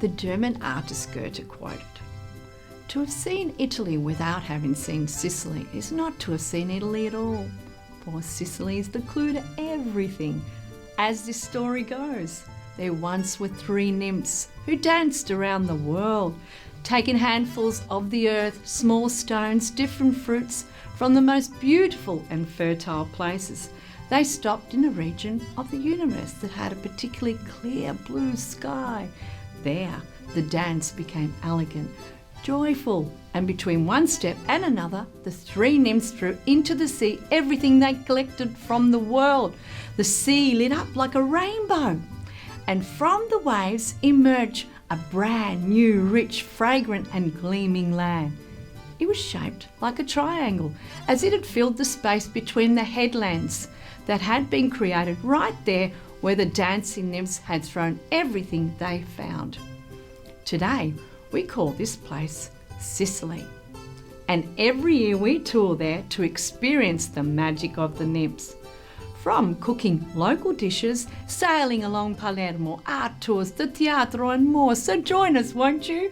The German artist Goethe quoted, "To have seen Italy without having seen Sicily is not to have seen Italy at all, for Sicily is the clue to everything." As this story goes, there once were 3 nymphs who danced around the world, taking handfuls of the earth, small stones, different fruits from the most beautiful and fertile places. They stopped in a region of the universe that had a particularly clear blue sky. There, the dance became elegant, joyful, and between one step and another, the 3 nymphs threw into the sea everything they collected from the world. The sea lit up like a rainbow, and from the waves emerged a brand new, rich, fragrant and gleaming land. It was shaped like a triangle, as it had filled the space between the headlands that had been created right there where the dancing nymphs had thrown everything they found. Today, we call this place Sicily, and every year we tour there to experience the magic of the nymphs. From cooking local dishes, sailing along Palermo, art tours, the teatro and more, so join us, won't you?